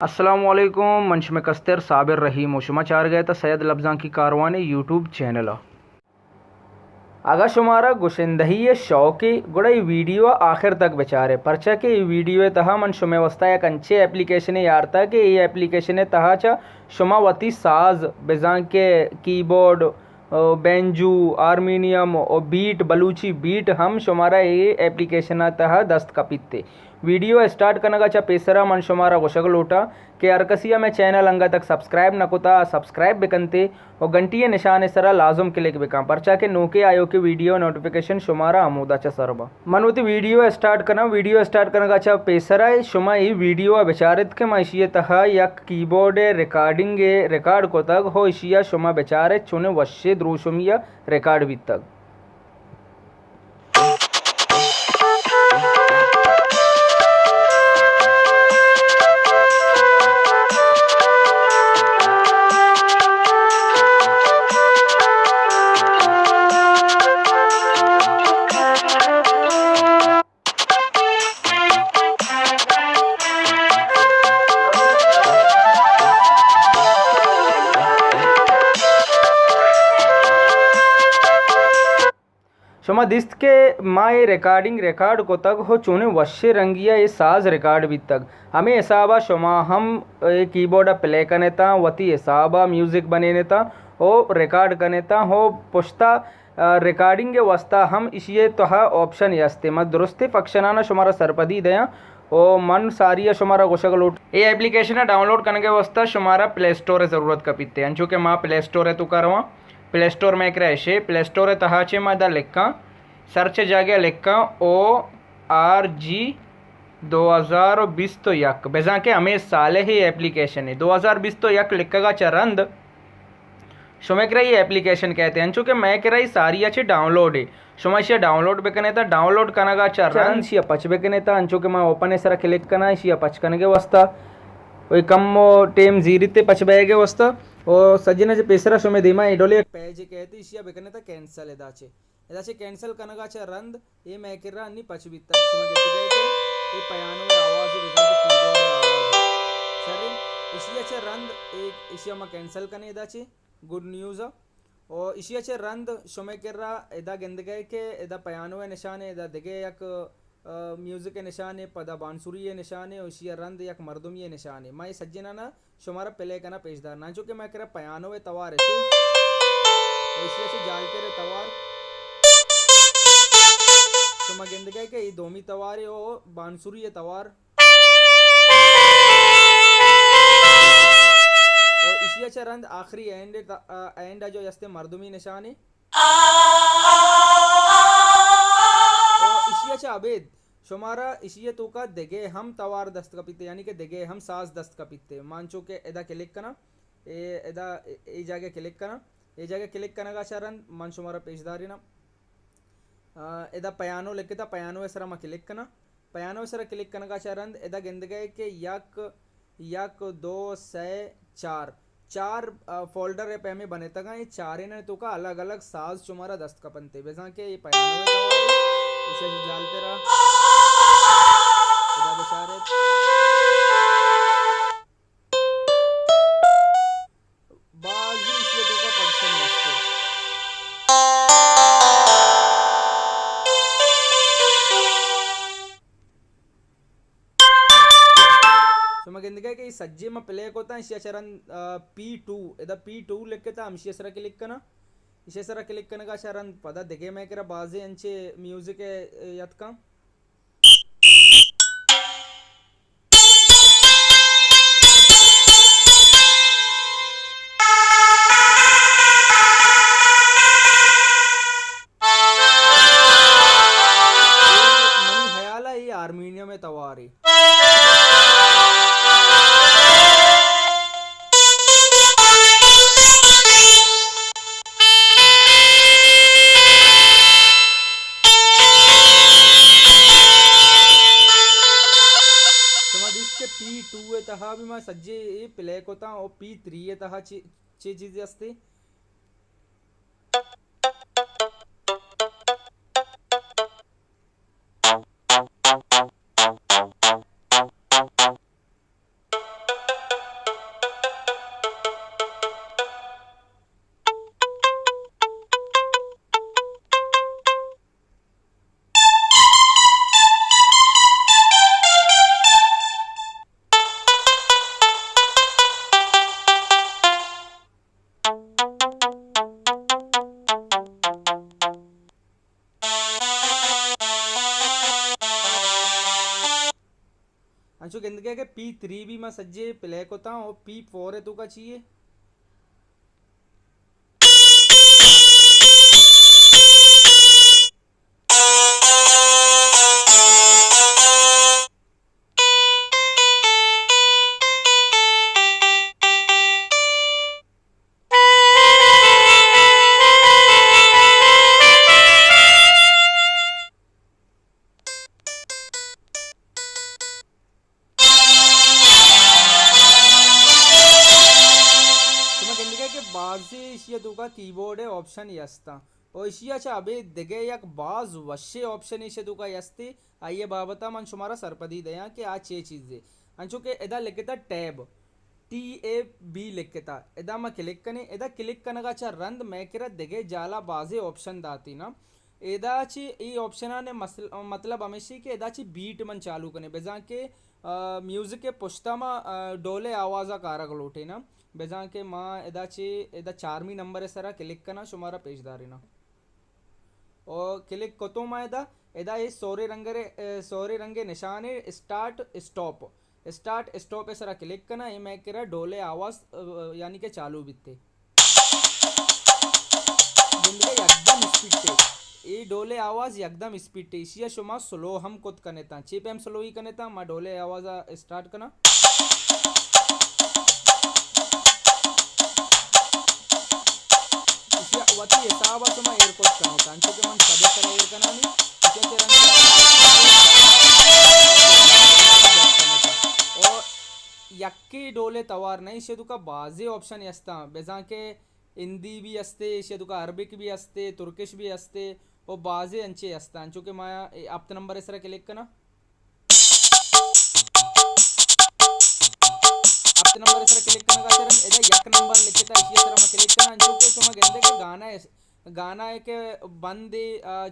अस्सलामुअलैकुम मंश में कस्तर साबिर रहीम शुमा चार गए था सैयद लफ्ज़ां की कारवान यूट्यूब चैनल अगर शुमारा गुशिंदही शौकी गुड़ई वीडियो आखिर तक बेचारे परचा के वीडियो तहा मन शुमे वस्ता एक अंचे एप्लीकेशन यारता कि ये एप्लीकेशन तहा चा शुमा वती साज बेजां के कीबोर्ड बेंजू आर्मीनियम और बीट बलूची बीट हम शुमारा ये एप्लीकेशन तहा दस्त कपिते वीडियो स्टार्ट करने का चा पेसरा मन शुमारा गुशगल उठा कि अरकसिया में चैनल अंगा तक सब्सक्राइब न कुता सब्सक्राइब बेकनते और घंटी निशान सरा लाजुम क्लिक बेका परचा के नोके आयो के वीडियो नोटिफिकेशन शुमारा आमूदा चा सरबा मनोती वीडियो स्टार्ट करने का चा पेसरा शुमा ये वीडियो बेचारित के माशिय तहा या कीबोर्ड रिकॉर्डिंग रिकॉर्ड को तक हो इशिया शुमा बेचारे चुने वश्य द्रोशुमिया रिकॉर्ड भी तक शुमा दिस्त के माए रिकॉर्डिंग रिकॉर्ड को तक हो चुने वश्य रंगिया ये साज रिकॉर्ड भी तक हमें हिसाबा शुमा हम कीबोर्ड प्ले करने ता वती हिसाबा म्यूजिक बने नेता हो रिकॉर्ड करने ता हो पुश्ता रिकॉर्डिंग के वस्ता हम इसी तो हा ऑप्शन यस्ते मत दुरुस्ती फंक्शनाना शुमारा सरपदी दया ओ मन सारिया शुमारा गोशगल उठ ये एप्लीकेशन डाउनलोड करने के वस्ता शुमारा प्ले स्टोर ज़रूरत कपीते हैं चूँकि माँ प्ले स्टोर है तो करवा प्ले स्टोर में एक रहे प्ले स्टोर तहाचे मादा लिखा सर्च जागे लिखा ORG 2020 तो यक बेजा के हमें साले ही एप्लीकेशन है 2020 तो यक लिखा चरंद शुमे कर ये एप्लीकेशन कहते हैं चूँकि मैं कह रही सारी अच्छी डाउनलोड है शुमा इसे डाउनलोड बेकने था डाउनलोड करना का चरंद शिया पच बेकने था अंचो के मैं ओपन है सरा क्लिक करना शिया पच करने के वस्ता वही कम टेम जीरिते पच बैगे वस्ता और सज्जन जे पेसरा शुमे धीमा इडोले एक पेज कहते इशिया बेकने था कैंसिल एदाचे कैंसिल करने का रंद ये मैं किर्रा अन्नी पच बीता शुमे कहते गए थे ये पयानो आवाज है बेजा के कीबोर्ड आवाज सर इशिया रंद एक इशिया में कैंसिल करने एदाचे गुड न्यूज़ और इशिया रंद शुमे किर्रा एदा गेंद गए के एदा पयानो निशान है एदा दिगे यक म्यूजिक के निशान है पदा बांसुरी ये निशान है और इशिया रंद यक मर्दुम ये निशान है मैं सज्जना ना शुमारा पहले करना पेशदार ना जो कि मैं कह पयानो है तवार ऐसे और इशिया से जालते रहे तवार शुमा गेंद गए के ये दोमी तवार है और बांसुरी ये तवार और इशिया रंद आखिरी एंड जो यस्ते मर्दुमी निशान है और इशिया अबेद शुमारा इशिया तो का देगे हम तवार दस्त कपीते यानी कि देगे हम साज दस्त कपीते मानचो के एदा क्लिक करना एदा ए जगह क्लिक करना ए जगह क्लिक करने का चरण मन शुमारा पेशदारी ना एदा पयानो लिखे था पयानो सरा में क्लिक करना पयानो सरा क्लिक करने का चरण एदा गेंद गए के यक 2 से 4 फोल्डर है पे में बने तक ये चार ने तो का अलग अलग साज शुमारा दस्त कपनते बेजा के ये पयानो इसे जालते रहा बेचारे बाजी इसे तो का फंक्शन मस्त शुमा गेंद गए कि सज्जे में प्ले होता है इसी चरण P2 एदा P2 लिख के था हम इसी सरा क्लिक करना इसे सरा क्लिक करने का चरण पता देखे मैं करा बाजे अंचे म्यूजिक यत का आर्मीनियम में तवारी P2 तहा भी मैं सज्जे प्ले होता और P3 तहा चे चीजें असते अंशु कहते हैं कि P3 भी मैं सज्जे प्ले होता हूँ और P4 है तो का चाहिए। बाजी इशिया तुका कीबोर्ड ऑप्शन यस्ता और इशियाच्या अबे दिगे यक बाज वशे ऑप्शन इशे तुका यस्ती आइए बाबता मन शुमारा सरपदी दया कि आ चे चीज़े अंचो के एदा लिखता टैब TAB लिखता एदा मैं क्लिक कने एदा क्लिक कने का चा रंद मैं किरा दिगे जाला बाजे ऑप्शन दाती ना एदाची ई ऑप्शन ने मतलब हमेशा कि एदाची बीट मन चालू कने बेजा के म्यूजिक के पुश्ता मा डोले आवाज़ा कारक लोटे ना बेजा के माँ एदाची एदा 4मी नंबर है सरा क्लिक करना शुमारा पेशदारी ना और क्लिक कोतो मा एदा एदा ये सोरे रंगे निशाने स्टार्ट स्टॉप है सरा क्लिक करना ये मैं करा डोले आवाज़ यानी के चालू बिते जिंदगी एकदम स्पीड पे ये डोले आवाज़ एकदम स्पीड पे इसी शुमा स्लो हम कुछ करने ता चिप एम स्लो ही करने ता मैं डोले आवाज़ स्टार्ट करना वती हिसाब से मैं एयरपोर्ट करने ता अंचो के मन सदे कर एयर करना नहीं इसे के रंग और यक्की डोले तवार नहीं इसे तुका बाजे ऑप्शन यस्ता बेजा के हिंदी भी असते इसे तुका अरबिक भी असते तुर्किश भी असते और बाजे अंचे असता अंचो के माया आप नंबर इसरा क्लिक करना आप नंबर इसरा क्लिक करना का चरण एदा यक नंबर लिखता इसी तरह मैं क्लिक करना अंचो के तुम गंदे के गाना है के बंदे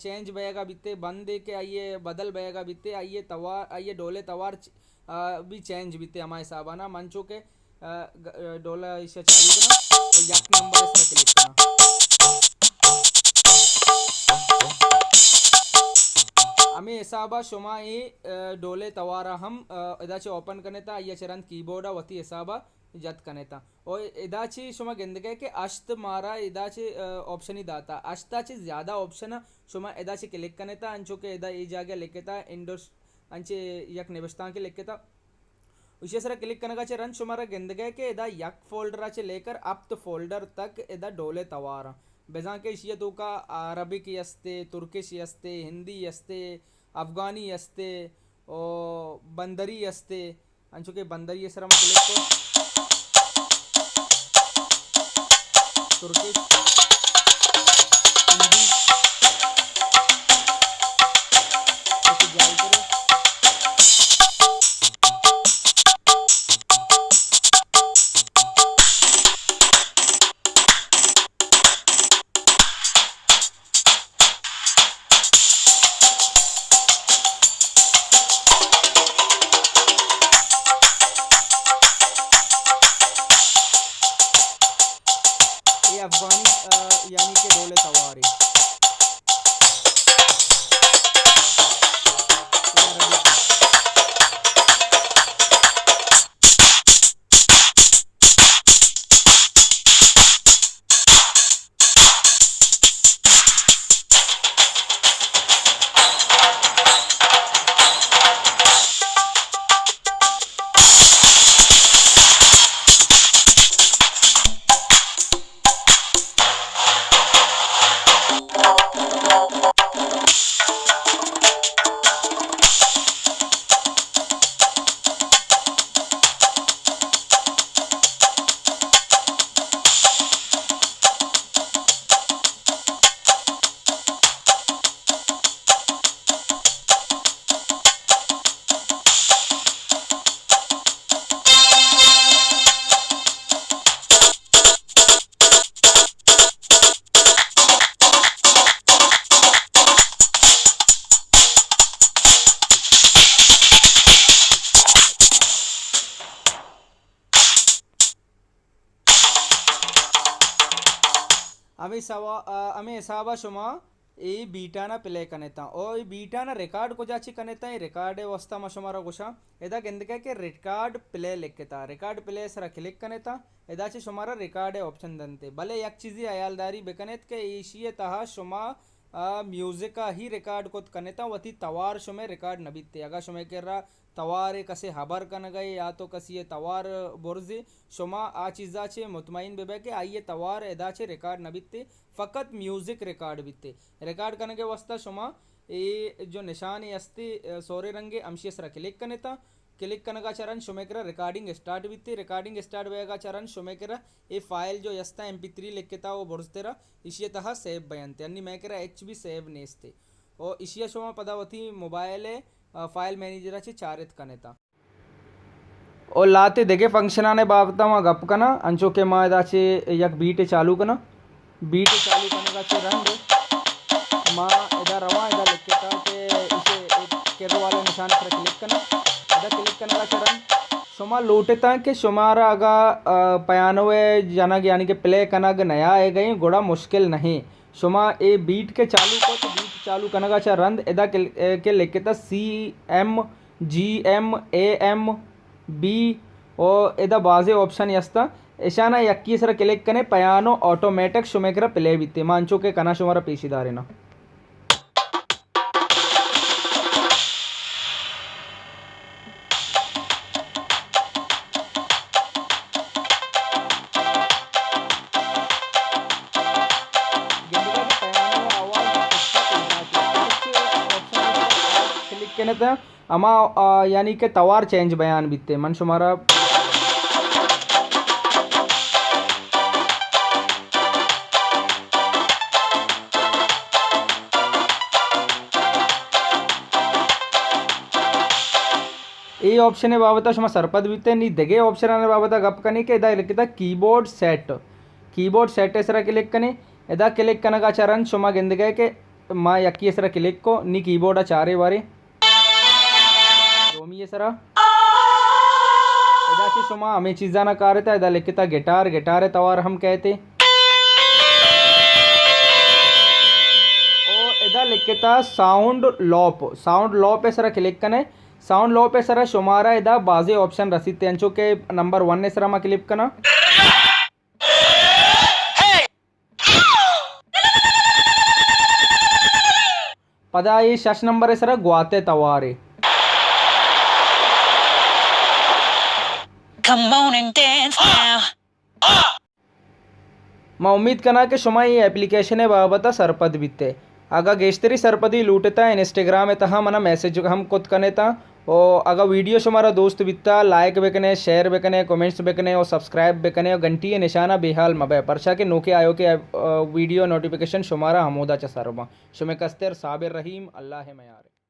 चेंज बयेगा बिते बंदे के आइए बदल बयेगा बिते आइए तवार आइए डोले तवार भी चेंज बिते हमारे साबाना मंचो के डोला इसे चालू करना और यक नंबर इसरा क्लिक करना हमें हिसाबा शुमा ये डोले तवारा हम इदाचे ओपन करने था ये चरण कीबोर्ड वती हिसाबा जत करने था और इदाची शुमा गंदगे के अष्ट मारा इदाचे ऑप्शन ही दाता अष्टाचे ज़्यादा ऑप्शन शुमा इदाचे क्लिक करने था अंचो के इदा ये जागे लिखे था इंडोस अंचे यक निबस्तान के लिखे था उसी तरह क्लिक करने का चरण शुमारा गंदगे के इदा यक फोल्डर चे लेकर अब तो फोल्डर तक इदा डोले तवारा बेजा के इशिया तो का अरबिक यस्ते तुर्किश यस्ते हिंदी यस्ते अफगानी यस्ते और बंदरी यस्ते अंचो के बंदरी सर हम क्लिक को तुर्किश हिंदी जारी करो अफगानी यानी के डोले तवारी हमें हिसाबा शुमा এই বিটানা প্লে কনেতা ওই বিটানা রেকর্ড को जाची कनेता এই রেকর্ডে অবস্থা মাশমারা গোশা এদা গেন্দকে কে রেকর্ড প্লে লিখতা রেকর্ড প্লে সরা ক্লিক कनेता এদাची शुमारा রেকর্ডে অপশন দনতে भले एक चीज़ी अयालदारी बेकनेत के ईशिये तहा शुमा म्यूजिक का ही रिकॉर्ड को कनेता वती तवार शुमे रिकॉर्ड नबीते अगा शुमे के रा तवार कसे हबर कन गए या तो कसी ये तवार बोर्जे शुमा आ चीज़ा छे मुतमईन बेबे के आइए तवार एदा छे रिकॉर्ड नबीते फ़कत म्यूजिक रिकॉर्ड बीते रिकॉर्ड करने के वास्ता शुमा ये जो निशान अस्ति सोरे रंगे अमशियस रा क्लिक कनेता क्लिक कनगा चरण शुमेकरा रिकॉर्डिंग स्टार्ट बित्ती रिकॉर्डिंग स्टार्ट वेगा चरण शुमेकरा ये फाइल जो यस्ता MP3 लिखता वो बोर्जतेरा इशिये तहा सेव बयनते अन्नी मेकरा HB सेव नेस्ते और इशिया शुमा पदावती मोबाइल फाइल मैनेजराची चारित कनेता और लाते देगे फंक्शन आने बाबता मा गप कना अंचो के मा दाचे यक बीट चालू कना बीट चालू करने का रंग मा इधर रवा इधर लिखता के इसे एक केरो वाले निशान पर क्लिक करना इधर क्लिक करने का चरण शुमा लूटता कि शुमारा अगा पयानवे जनक यानी कि प्ले कनग नया है गई गोड़ा मुश्किल नहीं शुमा ए बीट के चालू को तो बीट चालू करने का चरण इधर के लिखता CM GM AM B और इधर बाजे ऑप्शन यस्ता ईशाना यक्की सर क्लिक कने पयानो ऑटोमेटिक शुमेकरा प्ले बीते मांचो के कना शुमारा पेशीदार ना क्लिक कने था अमा यानी के तवार चेंज बयान बीते मन शुमारा ये ऑप्शन बाबत शुमा सरपद बीते नी दगे ऑप्शन आने बाबत गप कनी के इदा लिखता कीबोर्ड सेट इसरा क्लिक कने इदा क्लिक कना का चरण शुमा गिंद गए के मा यक्की इसरा क्लिक को नी कीबोर्ड चारे बारे रोमी इसरा इदा से शुमा हमें चीज़ा ना कारता इदा लिखता गिटार तवार हम कहते और इदा लिखता साउंड लॉप इसरा क्लिक कने साउंड लो पे सरा शुमारा इदा बाजे ऑप्शन रसीते अंचो के नंबर 1 ने सरा मा क्लिक कना पदा ये 6 नंबर सरा ग्वाते तवारे Come on and dance now. मैं उम्मीद करना कि शुमा ये एप्लीकेशन है बाबता सरपद बीते अगर गेश्तरी सरपदी लूटता है इंस्टाग्राम में तहा मना मैसेज हम खुद कने था और अगर वीडियो शुमारा दोस्त बिता like bakanae share bakanae comments bakanae और सब्सक्राइब बेकने और घंटी निशाना बेहाल मबे परशा के नोके आयो के वीडियो नोटिफिकेशन शुमारा हमोदा चसरमा शुमे कस्तर साबिर रहीम अल्लाह मयार